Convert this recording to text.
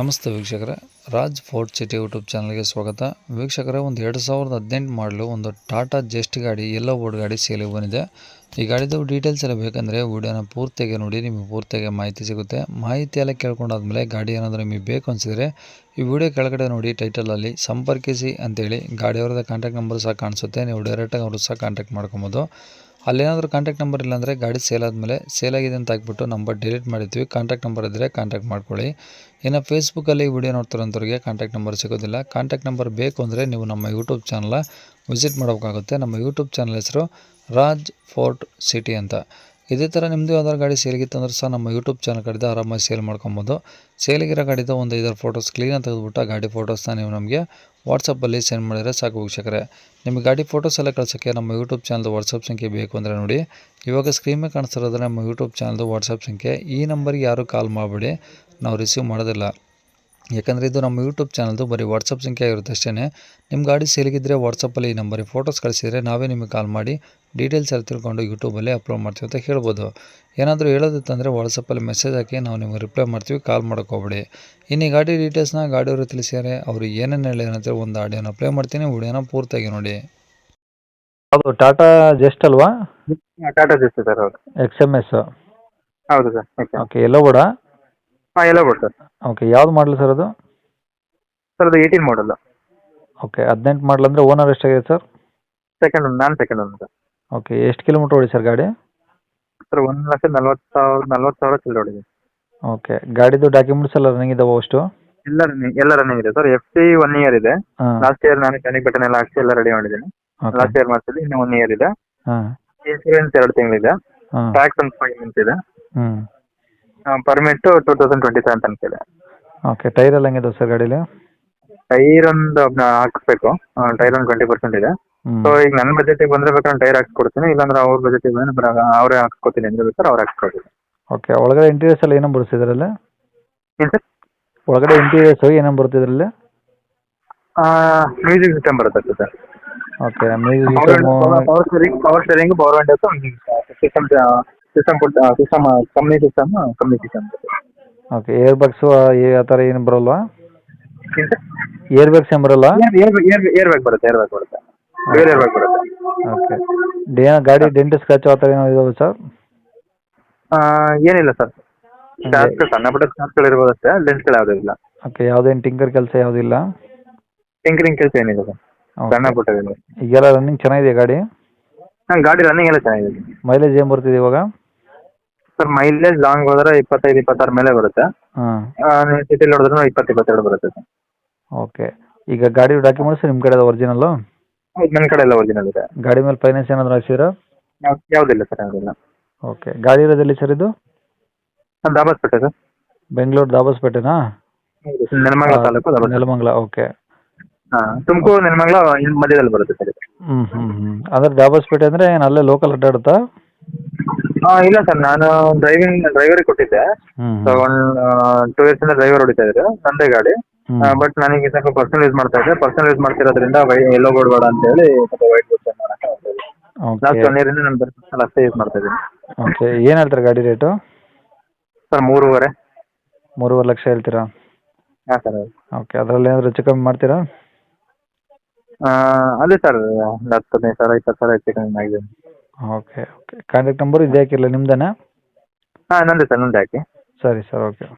ನಮಸ್ತೆ ವೀಕ್ಷಕರೇ, Raj fort city YouTube ಚಾನಲ್ಗೆ ಸ್ವಾಗತ. ವೀಕ್ಷಕರೇ, ಒಂದು 2018 ಮಾಡಲು ಒಂದು ಟಾಟಾ ಜೆಸ್ಟ್ ಗಾಡಿ, ಯೆಲ್ಲೋ ಬೋರ್ಡ್ ಗಾಡಿ ಸೇಲಿಗೆ ಬಂದಿದೆ. ಈ ಗಾಡಿದು ಡೀಟೇಲ್ಸ್ ಎಲ್ಲ ಬೇಕಂದರೆ ವಿಡಿಯೋನ ಪೂರ್ತಿಯಾಗಿ ನೋಡಿ, ನಿಮಗೆ ಪೂರ್ತಿಯಾಗಿ ಮಾಹಿತಿ ಸಿಗುತ್ತೆ. ಮಾಹಿತಿ ಎಲ್ಲ ಕೇಳ್ಕೊಂಡಾದ್ಮೇಲೆ ಗಾಡಿ ಏನಾದರೂ ನಿಮಗೆ ಬೇಕು ಅನಿಸಿದರೆ ಈ ವಿಡಿಯೋ ಕೆಳಗಡೆ ನೋಡಿ, ಟೈಟಲಲ್ಲಿ ಸಂಪರ್ಕಿಸಿ ಅಂತೇಳಿ ಗಾಡಿಯವ್ರದ್ದು ಕಾಂಟ್ಯಾಕ್ಟ್ ನಂಬರ್ ಸಹ ಕಾಣಿಸುತ್ತೆ. ನೀವು ಡೈರೆಕ್ಟಾಗಿ ಅವರು ಸಹ ಕಾಂಟ್ಯಾಕ್ಟ್ ಮಾಡ್ಕೊಬೋದು. ಅಲ್ಲೇನಾದರೂ ಕಾಂಟ್ಯಾಕ್ಟ್ ನಂಬರ್ ಇಲ್ಲಾಂದರೆ ಗಾಡಿ ಸೇಲ್ ಆದಮೇಲೆ ಸೇಲಾಗಿದೆ ಅಂತ ಹಾಕ್ಬಿಟ್ಟು ನಂಬರ್ ಡಿಲೀಟ್ ಮಾಡಿರ್ತೀವಿ. ಕಾಂಟ್ಯಾಕ್ಟ್ ನಂಬರ್ ಇದ್ದರೆ ಕಾಂಟ್ಯಾಕ್ಟ್ ಮಾಡ್ಕೊಳ್ಳಿ. ಇನ್ನು ಫೇಸ್ಬುಕ್ಕಲ್ಲಿ ವಿಡಿಯೋ ನೋಡ್ತಿರೋಂಥವ್ರಿಗೆ ಕಾಂಟ್ಯಾಕ್ಟ್ ನಂಬರ್ ಸಿಗೋದಿಲ್ಲ. ಕಾಂಟ್ಯಾಕ್ಟ್ ನಂಬರ್ ಬೇಕು ಅಂದರೆ ನೀವು ನಮ್ಮ ಯೂಟ್ಯೂಬ್ ಚಾನಲ್ ವಿಸಿಟ್ ಮಾಡಬೇಕಾಗುತ್ತೆ. ನಮ್ಮ ಯೂಟ್ಯೂಬ್ ಚಾನಲ್ ಹೆಸರು ರಾಜ್ ಫೋರ್ಟ್ ಸಿಟಿ ಅಂತ. ಇದೇ ಥರ ನಿಮ್ಮದು ಯಾವ್ದಾದ್ರು ಗಾಡಿ ಸೇಲಿಗಿತ್ತು ಅಂದ್ರೆ ಸಹ ನಮ್ಮ ಯೂಟ್ಯೂಬ್ ಚಾನಲ್ ಕಡೆದು ಆರಾಮಾಗಿ ಸೇಲ್ ಮಾಡ್ಕೊಬೋದು. ಸೇಲಿಗಿರೋ ಗಾಡಿದು ಒಂದು 5 ಫೋಟೋಸ್ ಕ್ಲೀನಾಗಿ ತೆಗೆದುಬಿಟ್ಟು ಆ ಗಾಡಿ ಫೋಟೋಸ್ನ ನೀವು ನಮಗೆ ವಾಟ್ಸಪ್ಪಲ್ಲಿ ಸೆಂಡ್ ಮಾಡಿದರೆ ಸಾಕು ವೀಕ್ಷಕರೇ. ನಿಮಗೆ ಗಾಡಿ ಫೋಟೋಸ್ ಎಲ್ಲ ಕಳ್ಸೋಕ್ಕೆ ನಮ್ಮ ಯೂಟ್ಯೂಬ್ ಚಾನಲ್ದು ವಾಟ್ಸಪ್ ಸಂಖ್ಯೆ ಬೇಕು ಅಂದರೆ ನೋಡಿ, ಇವಾಗ ಸ್ಕ್ರೀನ್ ಮೇಲೆ ಕಾಣಿಸ್ತಿರೋದ್ರೆ ನಮ್ಮ ಯೂಟ್ಯೂಬ್ ಚಾನಲ್ದು ವಾಟ್ಸಪ್ ಸಂಖ್ಯೆ. ಈ ನಂಬರ್ಗೆ ಯಾರೂ ಕಾಲ್ ಮಾಡಬೇಡಿ, ನಾವು ರಿಸೀವ್ ಮಾಡೋದಿಲ್ಲ. ಯಾಕಂದರೆ ಇದು ನಮ್ಮ ಯೂಟ್ಯೂಬ್ ಚಾನಲ್ದು ಬರೀ ವಾಟ್ಸಪ್ ಸಂಖ್ಯೆ ಆಗಿರುತ್ತೆ ಅಷ್ಟೇ. ನಿಮ್ಮ ಗಾಡಿ ಸೇಲಿಗಿದ್ದರೆ ವಾಟ್ಸಪ್ಪಲ್ಲಿ ಈ ನಂಬರಿಗೆ ಫೋಟೋಸ್ ಕಳಿಸಿದರೆ ನಾವೇ ನಿಮಗೆ ಕಾಲ್ ಮಾಡಿ ಡೀಟೇಲ್ಸ್ ಎಲ್ಲ ತಿಳ್ಕೊಂಡು ಯೂಟ್ಯೂಬಲ್ಲಿ ಅಪ್ಲೋಡ್ ಮಾಡ್ತೀವಿ ಅಂತ ಹೇಳ್ಬೋದು. ಏನಾದರೂ ಹೇಳೋದಿತ್ತಂದರೆ ವಾಟ್ಸಪ್ಪಲ್ಲಿ ಮೆಸೇಜ್ ಹಾಕಿ, ನಾವು ನಿಮಗೆ ರಿಪ್ಲೈ ಮಾಡ್ತೀವಿ, ಕಾಲ್ ಮಾಡೋಕ್ಕೆ ಹೋಗ್ಬೇಡಿ. ಇನ್ನು ಈ ಗಾಡಿ ಡೀಟೇಲ್ಸ್ನ ಗಾಡಿಯವರು ತಿಳಿಸಿದ್ದಾರೆ. ಅವರು ಏನೇನು ಹೇಳಿದ್ರೆ ಒಂದು ಆಡಿಯೋನ ಪ್ಲೇ ಮಾಡ್ತೀನಿ, ವಿಡಿಯೋನ ಪೂರ್ತಿಯಾಗಿ ನೋಡಿ. ಅದು ಟಾಟಾ ಜೆಸ್ಟ್ ಅಲ್ವಾ? Tata just sir. ಹೌದು XMS. ಹೌದು ಸರ್. ಓಕೆ. ಓಕೆ, ಎಲ್ಲೋ ಬೋರ್ಡ? ಹಾಂ, ಎಲ್ಲ ಬೋರ್ಡ್ ಸರ್. ಓಕೆ, ಯಾವ್ದು ಮಾಡಲು ಸರ್ ಅದು? ಸರ್ ಅದು 18 ಮಾಡಲ್. ಓಕೆ, 18 ಮಾಡಲ್ ಅಂದರೆ ಓನರ್ ಎಷ್ಟಾಗಿದೆ ಸರ್? ನಾನು ಸೆಕೆಂಡ್ ಒಂದು ಸರ್. ಓಕೆ, ಎಷ್ಟು ಕಿಲೋಮೀಟ್ರ್ ಓಡಿ ಸರ್ ಗಾಡಿ? ಸರ್ 1,40,000 ಚಿಲ್ಲರೆ ಹೊಡಿದೆ. ಓಕೆ, ಗಾಡಿದು ಡಾಕ್ಯುಮೆಂಟ್ಸ್ ಎಲ್ಲ ರನ್ನಿಂಗ್ ಇದಾವೆ ಅಷ್ಟು? ಎಲ್ಲ ರನ್ನಿಂಗ್ ಇದೆ ಸರ್. FC 1 ಇಯರ್ ಇದೆ. ಹಾಂ. ಲಾಸ್ಟ್ ಇಯರ್ ನಾನು ಟೆನಿಕ್ ಬಟನ್ ಎಲ್ಲ ಹಾಕ್ಸಿ ಎಲ್ಲ ರೆಡಿ ಮಾಡಿದ್ದೀನಿ. ಓಕೆ. ಲಾಸ್ಟ್ ಇಯರ್ ಮಾಡ್ತಿದ್ದೆ, ಇನ್ನು 1 ಇಯರ್ ಇದೆ. ಹಾಂ. ಇನ್ಸೂರೆನ್ಸ್ 2 ತಿಂಗಳಿದೆ. ಹಾಂ. ಟ್ಯಾಕ್ಸ್ ಒಂದು 5 ಮಂತ್ಸ್ ಇದೆ. ಹ್ಞೂ. ಪರ್ಮಿಟ್ 2027 ತನಕ ಇದೆ. ಓಕೆ, ಟೈರ್ ಎಲ್ಲ ಹೆಂಗಿದೆ ಸರ್ ಗಾಡೀಲಿ? ಟೈರ್ ಒಂದು ಹಾಕಿಸ್ಬೇಕು. ಟೈರ್ ಒಂದು 20% ಇದೆ. ಸೊ ಹ್ಞೂ. ಈಗ ನನ್ನ ಬಜೆಟಿಗೆ ಬಂದರೆ ಬೇಕಾದ್ರೆ ಟೈರ್ ಹಾಕ್ಸ್ಕೊಡ್ತೀನಿ, ಇಲ್ಲಾಂದ್ರೆ ಅವ್ರ ಬಜೆಟಿಗೆ ಬಂದರೆ ಅವರೇ ಹಾಕ್ಸ್ಕೊತೀನಿ ಅಂದ್ರೆ ಬೇಕಾದ್ರೆ ಅವ್ರು ಹಾಕ್ಸ್ಕೊಡ್ತೀನಿ. ಓಕೆ, ಒಳಗಡೆ ಇಂಟೀರಿಯರ್ಸ್ ಎಲ್ಲ ಏನೇನು ಬರುತ್ತೆ ಇದರಲ್ಲಿ? ಏನು ಸರ್? ಒಳಗಡೆ ಇಂಟೀರಿಯರ್ಸ್ ಏನೇನು ಬರುತ್ತೆ ಇದರಲ್ಲಿ? ಮ್ಯೂಸಿಕ್ ಸಿಸ್ಟಮ್ ಬರುತ್ತೆ sir. Okay, music system. Power steering, power Windows, system company system. Okay, air bags ಆ ಥರ ಏನು ಬರೋಲ್ವಾ? ಏನು ಸರ್? ಏರ್ ಬ್ಯಾಗ್ಸ್ ಏನು ಬರೋಲ್ಲ? ಏರ್ ಬ್ಯಾಗ್ ಬರುತ್ತೆ. ಏರ್ ಬ್ಯಾಗ್ ಬರುತ್ತೆ. ಓಕೆ, ಗಾಡಿ ಡೆಂಟ್ ಸ್ಕ್ರಾಚ್ ಆ ಥರ ಏನೋ ಇದಾವೆ ಸರ್? ಏನಿಲ್ಲ ಸರ್. ಸಣ್ಣ ಪುಟ್ಟ ಸ್ಕ್ರಾಚ್ಗಳು ಇರ್ಬೋದು ಅಷ್ಟೇ, ಲೆನ್ಸ್ಗಳು ಯಾವುದೂ ಇಲ್ಲ. ಓಕೆ, ಯಾವುದೇನು ಟಿಂಕರ್ ಕೆಲಸ ಯಾವುದಿಲ್ಲ? ಟಿಂಕರಿಂಗ್ ಕೆಲಸ ಏನಿಲ್ಲ ಸರ್, ಸಣ್ಣ ಪುಟ್ಟದಿಲ್ಲ. ಈಗೆಲ್ಲ ರನ್ನಿಂಗ್ ಚೆನ್ನಾಗಿದೆ ಗಾಡಿ? ಗಾಡಿ ರನ್ನಿಂಗ್ ಎಲ್ಲ ಚೆನ್ನಾಗಿದೆ. ಮೈಲೇಜ್ ಏನು ಬರ್ತಿದೆ ಇವಾಗ? ಸರ್ ಮೈಲೇಜ್ ಲಾಂಗ್ ಹೋದ್ರೆ 25-26 ಮೇಲೆ ಬರುತ್ತೆ. ಹಾಂ. ಸಿಟಿಲಿ ಹೊಡೆದ್ರೂ 20-22 ಬರುತ್ತೆ ಸರ್. ಓಕೆ, ಈಗ ಗಾಡಿ ಡಾಕ್ಯುಮೆಂಟ್ಸ್ ನಿಮ್ಮ ಕಡೆ ಒರಿಜಿನಲ್ಲು? ಹೌದು, ನನ್ನ ಕಡೆ ಎಲ್ಲ ಒರಿಜಿನಲ್ ಇದೆ. ಗಾಡಿ ಮೇಲೆ ಫೈನಾನ್ಸ್ ಏನಾದರೂ ಹಾಕ್ಸಿರಾ? ಯಾವುದಿಲ್ಲ ಸರ್, ಯಾವುದಿಲ್ಲ. ಓಕೆ, ಗಾಡಿ ಇರೋದೆಲ್ಲಿ ಸರ್ ಇದು? ದಾಬಸ್ಪೇಟೆ ಸರ್. ಬೆಂಗಳೂರು ದಾಬಸ್ಪೇಟೆನಾ? ನೆಲಮಂಗಲ ತಾಲೂಕು ದಾಬಸ್ಪೇಟೆ. ನೆಲಮಂಗಲ. ಓಕೆ. ತುಮಕೂರು ನೆಲಮಂಗಲ ಮಧ್ಯದಲ್ಲಿ ಬರುತ್ತೆ ಸರ್. ಅಂದರೆ ದಾಬಸ್ಪೇಟೆ ಅಂದರೆ ಏನು ಅಲ್ಲೇ ಲೋಕಲ್ ಅಡ್ಡಾಡುತ್ತಾ? ಇಲ್ಲ ಸರ್, ನಾನು ಡ್ರೈವರಿಗೆ ಕೊಟ್ಟಿದ್ದೆ. ಸೊ ಒಂದು 2 ಇಯರ್ಸ್ ಇಂದ ಡ್ರೈವರ್ ಹೊಡಿತಾ ಇದ್ರು, ನಂದೇ ಗಾಡಿ. ಬಟ್ ನನಗೆ ಸ್ವಲ್ಪ ಪರ್ಸನಲ್ ಯೂಸ್ ಮಾಡ್ತಾ ಇದ್ದೆ. ಪರ್ಸನಲ್ ಯೂಸ್ ಮಾಡ್ತಿರೋದ್ರಿಂದ ಎಲ್ಲೋ ಬೋರ್ಡ್ ಬೇಡ ಅಂತ ಹೇಳಿ ಸ್ವಲ್ಪ ವೈಟ್ ಬೋರ್ಡ್ ಚೇಂಜ್ ಮಾಡೋಕ್ಕೆ ಲಾಸ್ಟ್ 1 ಇಯರಿಂದ ನಾನು ಪರ್ಸನಲ್ ಅಷ್ಟೇ ಯೂಸ್ ಮಾಡ್ತಾ ಇದ್ದೀನಿ. ಓಕೆ, ಏನು ಹೇಳ್ತಾರೆ ಗಾಡಿ ರೇಟು? ಸರ್ 3.5. 3.5 ಲಕ್ಷ ಹೇಳ್ತೀರಾ? ಹಾಂ ಸರ್. ಓಕೆ, ಅದರಲ್ಲಿ ಏನಾದರೂ ಹೆಚ್ಚು ಕಮ್ಮಿ ಮಾಡ್ತೀರಾ? ಅದೇ ಸರ್, ಒಂದು 10-15,000 20,000 ಹೆಚ್ಚು ಕಮ್ಮಿ ಆಗಿದೆ. ಓಕೆ. ಕಾಂಟ್ಯಾಕ್ಟ್ ನಂಬರು ಇದೇ ಹಾಕಿರಲ್ಲ ನಿಮ್ದೇನಾ? ಹಾಂ, ನಂದೇ ಸರ್, ನಂದೇ ಹಾಕಿ. ಸರಿ ಸರ್, ಓಕೆ.